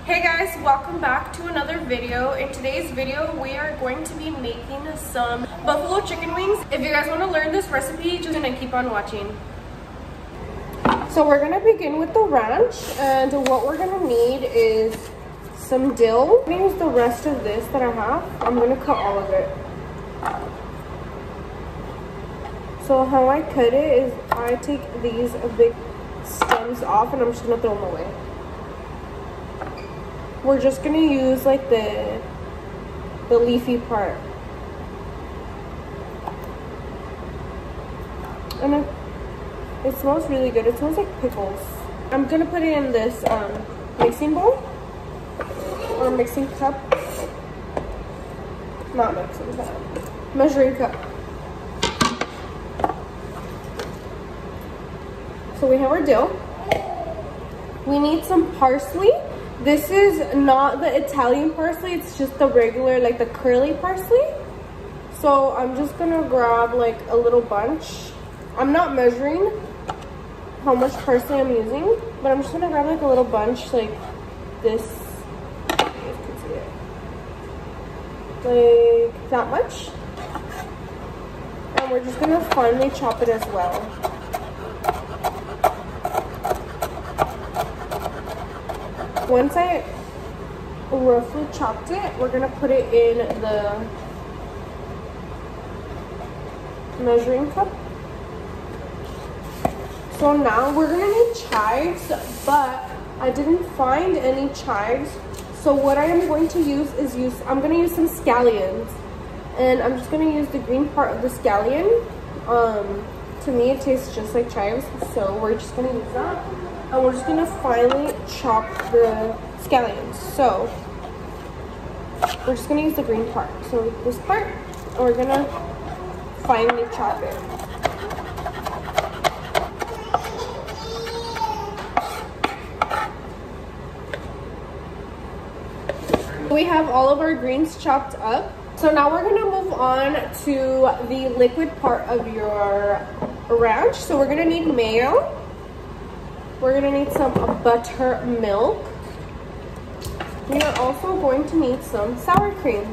Hey guys, welcome back to another video. In today's video, we are going to be making some buffalo chicken wings. If you guys want to learn this recipe, just gonna keep on watching. So we're gonna begin with the ranch, and what we're gonna need is some dill. I'm gonna use the rest of this that I have. I'm gonna cut all of it. So how I cut it is I take these big stems off and I'm just gonna throw them away. We're just gonna use like the leafy part. And it smells really good. It smells like pickles. I'm gonna put it in this mixing bowl or mixing cup. Not mixing cup. Measuring cup. So we have our dill. We need some parsley. This is not the Italian parsley, it's just the regular, like the curly parsley. So I'm just gonna grab like a little bunch. I'm not measuring how much parsley I'm using, but I'm just gonna grab like a little bunch like this. You guys can see it. Like that much. And we're just gonna finely chop it as well. Once I roughly chopped it, we're gonna put it in the measuring cup. So now we're gonna need chives, but I didn't find any chives. So what I am going to use is I'm gonna use some scallions, and I'm just gonna use the green part of the scallion. To me, it tastes just like chives, so we're just gonna use that. And we're just gonna finely chop the scallions. So we're just gonna use the green part. So this part, and we're gonna finely chop it. We have all of our greens chopped up. So now we're gonna move on to the liquid part of your ranch. So we're gonna need mayo. We're gonna need some buttermilk. We are also going to need some sour cream.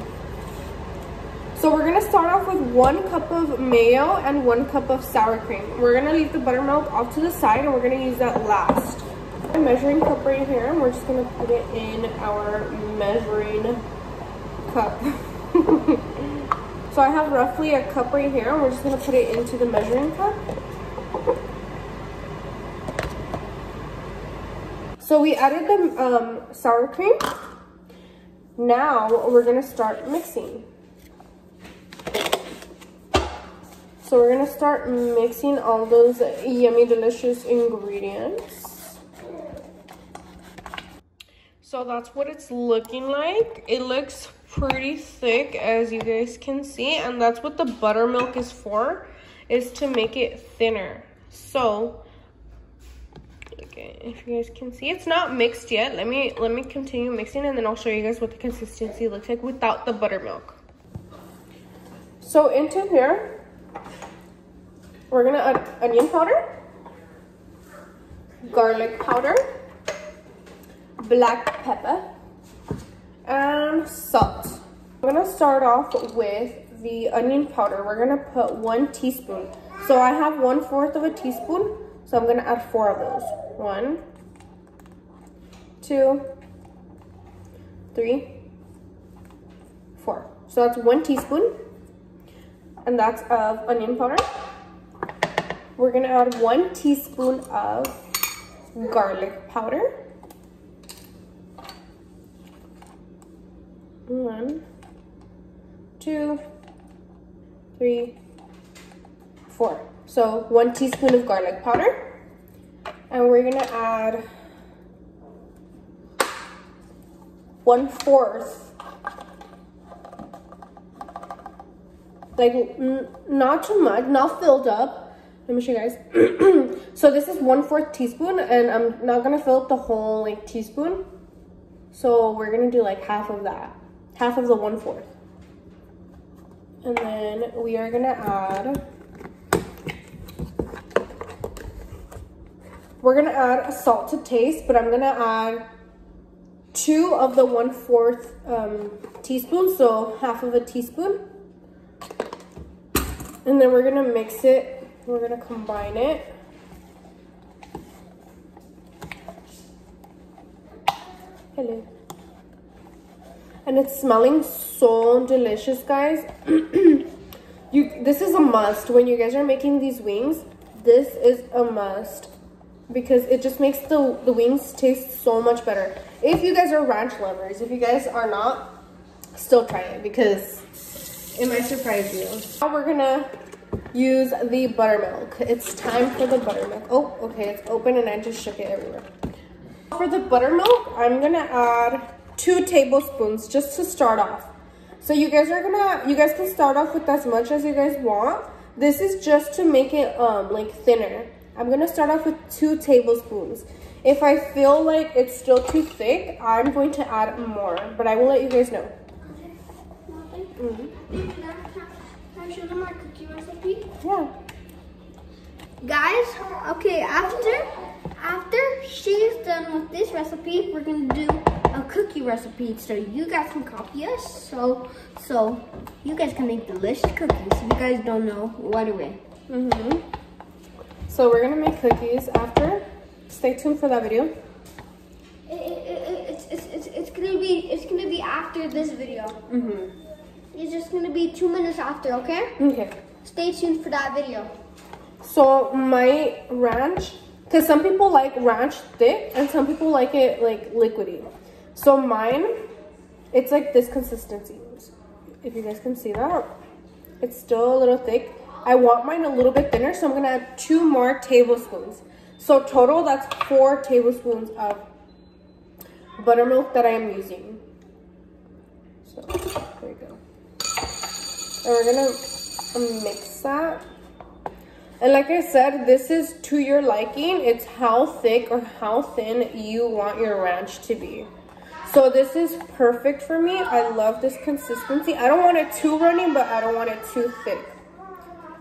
So we're gonna start off with 1 cup of mayo and 1 cup of sour cream. We're gonna leave the buttermilk off to the side and we're gonna use that last. A measuring cup right here, and we're just gonna put it in our measuring cup. So I have roughly a cup right here, and we're just gonna put it into the measuring cup. So we added the sour cream. Now we're gonna start mixing. So we're gonna start mixing all those yummy, delicious ingredients. So that's what it's looking like. It looks pretty thick, as you guys can see, and that's what the buttermilk is for, is to make it thinner. So okay, if you guys can see, it's not mixed yet. Let me continue mixing, and then I'll show you guys what the consistency looks like without the buttermilk. So into here, we're gonna add onion powder, garlic powder, black pepper, and salt. I'm gonna start off with the onion powder. We're gonna put 1 teaspoon. So I have 1/4 of a teaspoon. So I'm gonna add 4 of those. 1, 2, 3, 4. So that's 1 teaspoon, and that's of onion powder. We're gonna add 1 teaspoon of garlic powder. 1, 2, 3, 4. So 1 teaspoon of garlic powder. And we're gonna add 1/4, like not too much, not filled up. Let me show you guys. So this is 1/4 teaspoon, and I'm not gonna fill up the whole like teaspoon. So we're gonna do like half of that, half of the 1/4. And then we are gonna add, we're gonna add salt to taste, but I'm gonna add 2 of the 1/4 teaspoon, so half of a teaspoon. And then we're gonna mix it. We're gonna combine it. Hello. And it's smelling so delicious, guys. This is a must when you guys are making these wings. This is a must because it just makes the wings taste so much better. If you guys are ranch lovers, if you guys are not, still try it because it might surprise you. Now we're gonna use the buttermilk. It's time for the buttermilk. Oh, okay, it's open and I just shook it everywhere. For the buttermilk, I'm gonna add 2 tablespoons just to start off. So you guys can start off with as much as you guys want. This is just to make it like thinner. I'm gonna start off with 2 tablespoons. If I feel like it's still too thick, I'm going to add more, but I will let you guys know. Can I show them my cookie recipe? Yeah. Guys, okay, after she's done with this recipe, we're gonna do a cookie recipe so you guys can copy us. So you guys can make delicious cookies. If you guys don't know right away. So we're gonna make cookies after. Stay tuned for that video. It's gonna be after this video. It's just gonna be 2 minutes after, okay? Okay. Stay tuned for that video. So my ranch, because some people like ranch thick and some people like it like liquidy. So mine, it's like this consistency. If you guys can see that, it's still a little thick. I want mine a little bit thinner, so I'm gonna add 2 more tablespoons. So total, that's 4 tablespoons of buttermilk that I am using. So there we go. And we're gonna mix that. And like I said, this is to your liking. It's how thick or how thin you want your ranch to be. So this is perfect for me. I love this consistency. I don't want it too runny, but I don't want it too thick.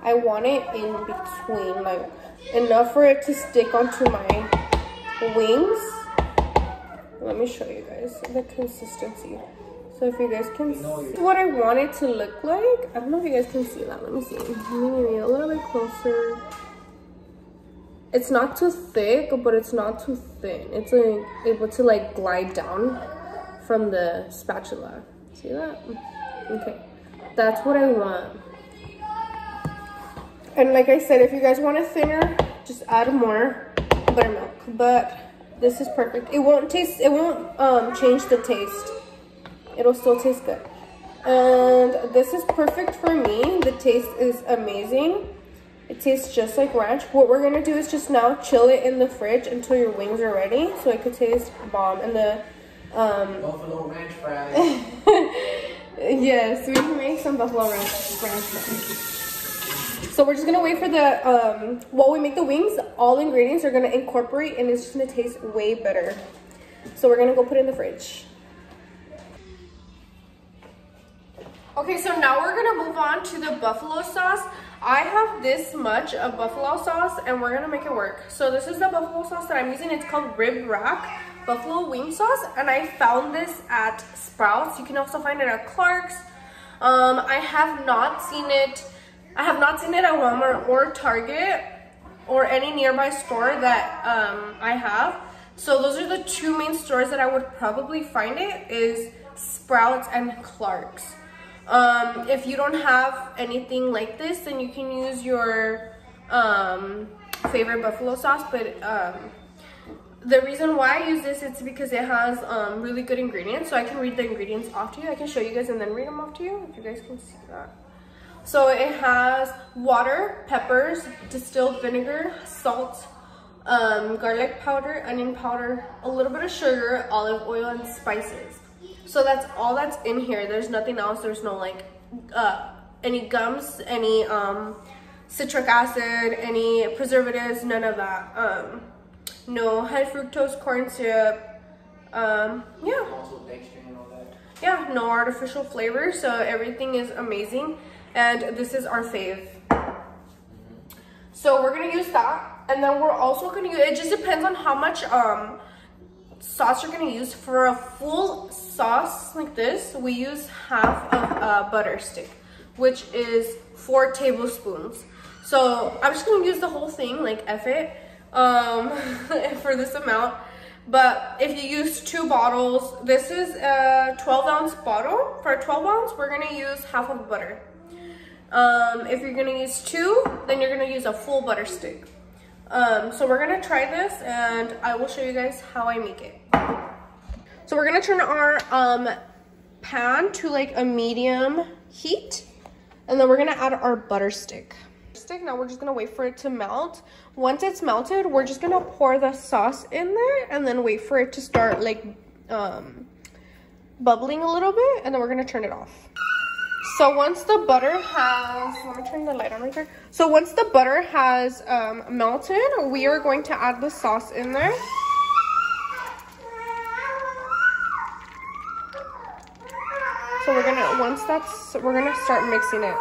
I want it in between, like enough for it to stick onto my wings. Let me show you guys the consistency. So if you guys can see what I want it to look like. I don't know if you guys can see that. Let me see. Maybe a little bit closer. It's not too thick, but it's not too thin. It's like able to like glide down from the spatula. See that? Okay. That's what I want. And like I said, if you guys want it thinner, just add more buttermilk. But this is perfect. It won't change the taste. It'll still taste good. And this is perfect for me. The taste is amazing. It tastes just like ranch. What we're gonna do is just now chill it in the fridge until your wings are ready, so it could taste bomb. And the buffalo ranch fries. Yes, we can make some buffalo ranch fries. So we're just gonna wait for the while we make the wings, all the ingredients are gonna incorporate and it's just gonna taste way better. So we're gonna go put it in the fridge. Okay, so now we're gonna move on to the buffalo sauce. I have this much of buffalo sauce and we're gonna make it work. So this is the buffalo sauce that I'm using. It's called Rib Rack buffalo wing sauce, and I found this at Sprouts. You can also find it at Clark's. I have not seen it at Walmart or Target or any nearby store that I have. So those are the 2 main stores that I would probably find it, is Sprouts and Clark's. If you don't have anything like this, then you can use your favorite buffalo sauce, but the reason why I use this is because it has really good ingredients. So I can read the ingredients off to you. I can show you guys and then read them off to you if you guys can see that. So it has water, peppers, distilled vinegar, salt, garlic powder, onion powder, a little bit of sugar, olive oil, and spices. So that's all that's in here. There's nothing else. There's no like any gums, any citric acid, any preservatives, none of that. No high fructose corn syrup. Yeah. Yeah, no artificial flavor. So everything is amazing. And this is our fave. So we're gonna use that. And then we're also gonna use, it just depends on how much sauce you're gonna use. For a full sauce like this, we use half of a butter stick, which is 4 tablespoons. So I'm just gonna use the whole thing, like F it, for this amount. But if you use 2 bottles, this is a 12-ounce bottle. For a 12 ounce, we're gonna use half of butter. If you're gonna use 2, then you're gonna use a full butter stick. So we're gonna try this and I will show you guys how I make it. So we're gonna turn our pan to like a medium heat, and then we're gonna add our butter stick. Now we're just gonna wait for it to melt. Once it's melted, we're just gonna pour the sauce in there and then wait for it to start like bubbling a little bit, and then we're gonna turn it off. So once the butter has, let me turn the light on right there. So once the butter has melted, we are going to add the sauce in there. So we're gonna start mixing it.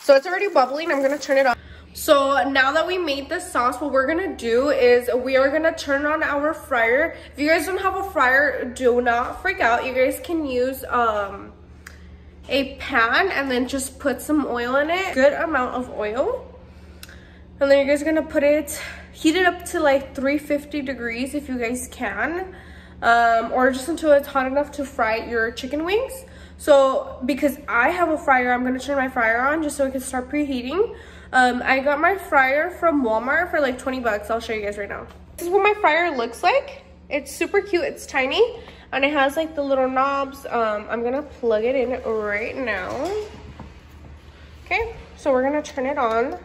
So it's already bubbling. I'm gonna turn it on. So now that we made the sauce, what we're gonna do is we are gonna turn on our fryer. If you guys don't have a fryer, do not freak out. You guys can use a pan and then just put some oil in it, good amount of oil. And then you guys are gonna heat it up to like 350 degrees if you guys can, or just until it's hot enough to fry your chicken wings. So because I have a fryer, I'm gonna turn my fryer on just so it can start preheating. I got my fryer from Walmart for like 20 bucks. I'll show you guys right now. This is what my fryer looks like. It's super cute, it's tiny, and it has like the little knobs. I'm gonna plug it in right now. Okay, so we're gonna turn it on,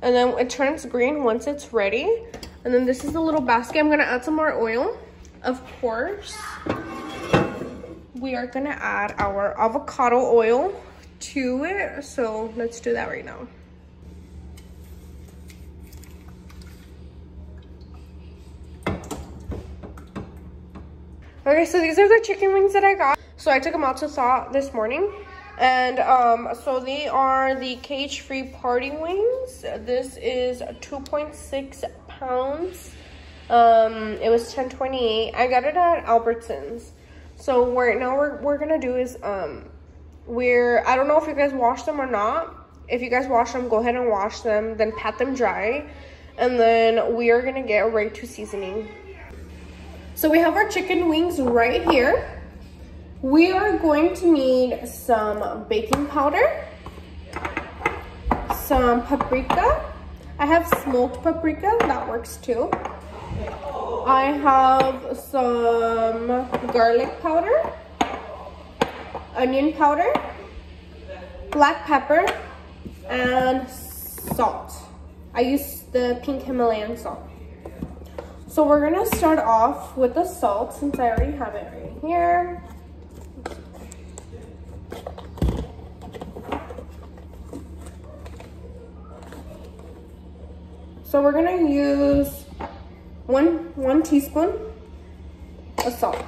and then it turns green once it's ready. And then this is the little basket. I'm gonna add some more oil, of course. We are gonna add our avocado oil to it, so let's do that right now. Okay, so these are the chicken wings that I got. So I took them out to thaw this morning, and so they are the cage-free party wings. This is 2.6 pounds. It was $10.28. I got it at Albertsons. So right now we're gonna do is I don't know if you guys wash them or not. If you guys wash them, go ahead and wash them, then pat them dry, and then we are gonna get right to seasoning. So we have our chicken wings right here. We are going to need some baking powder, some paprika. I have smoked paprika, that works too. I have some garlic powder, onion powder, black pepper, and salt. I use the pink Himalayan salt. So we're gonna start off with the salt since I already have it right here. So we're gonna use one teaspoon of salt.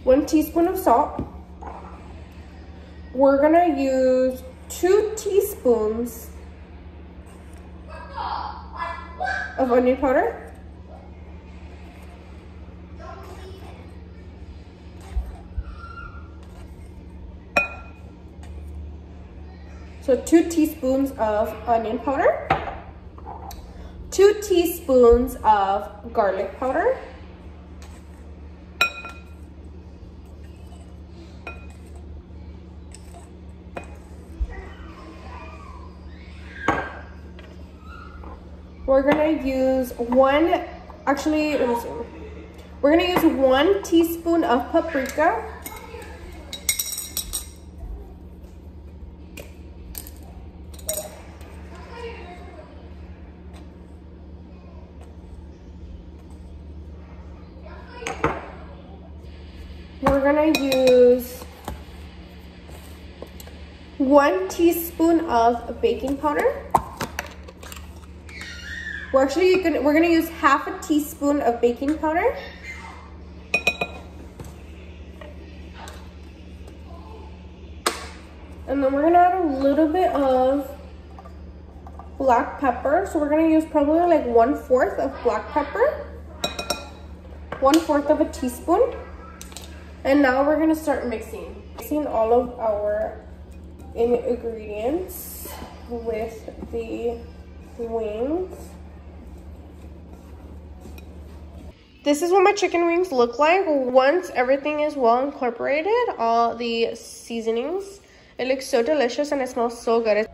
One teaspoon of salt. We're gonna use 2 teaspoons of onion powder. So 2 teaspoons of onion powder, 2 teaspoons of garlic powder, we're gonna use we're gonna use 1 teaspoon of paprika, we're gonna use 1 teaspoon of baking powder, We're gonna use half a teaspoon of baking powder. And then we're gonna add a little bit of black pepper. So we're gonna use probably like 1/4 of black pepper. 1/4 of a teaspoon. And now we're gonna start mixing. Mixing all of our ingredients with the wings. This is what my chicken wings look like once everything is well incorporated, all the seasonings. It looks so delicious and it smells so good.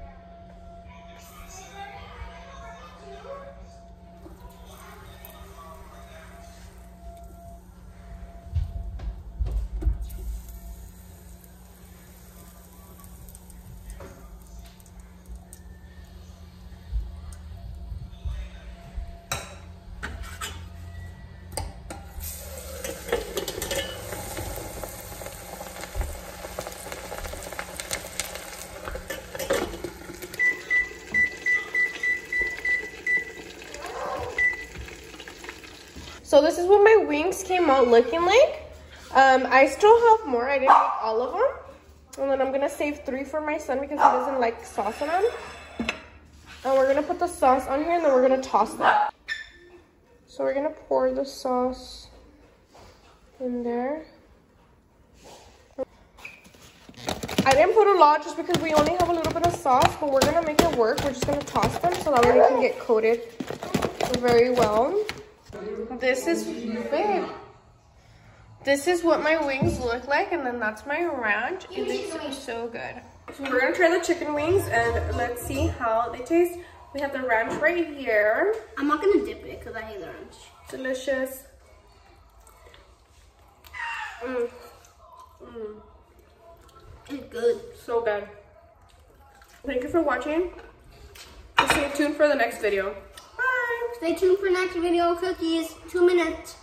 So this is what my wings came out looking like. I still have more. I didn't make all of them. And then I'm going to save 3 for my son because he doesn't like sauce on them. And we're going to put the sauce on here and then we're going to toss them. So we're going to pour the sauce in there. I didn't put a lot just because we only have a little bit of sauce, but we're going to make it work. We're just going to toss them so that way they can get coated very well. This is big. This is what my wings look like, and then that's my ranch. It looks so good. So we're gonna try the chicken wings and let's see how they taste. We have the ranch right here. I'm not gonna dip it because I hate the ranch. Delicious. It's good. So good. Thank you for watching. Stay tuned for the next video. Bye. Stay tuned for next video, cookies. 2 minutes.